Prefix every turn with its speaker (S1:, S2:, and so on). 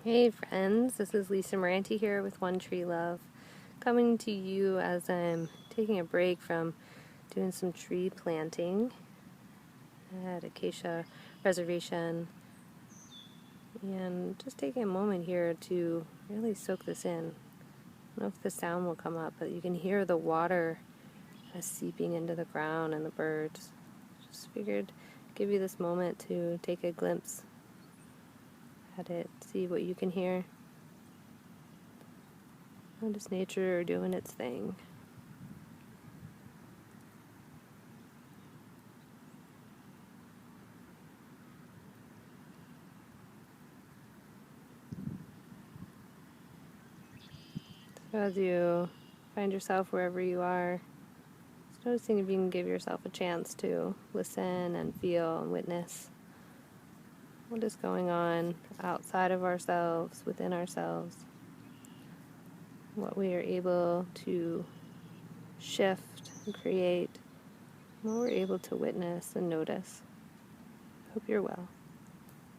S1: Hey friends, this is Lisa Moranti here with One Tree Love, coming to you as I'm taking a break from doing some tree planting at Acacia Reservation, and just taking a moment here to really soak this in. I don't know if the sound will come up, but you can hear the water seeping into the ground and the birds. Just figured give you this moment to take a glimpse at it, see what you can hear. Just nature doing its thing. So as you find yourself wherever you are, just noticing if you can give yourself a chance to listen and feel and witness what is going on outside of ourselves, within ourselves, what we are able to shift and create, what we're able to witness and notice. Hope you're well.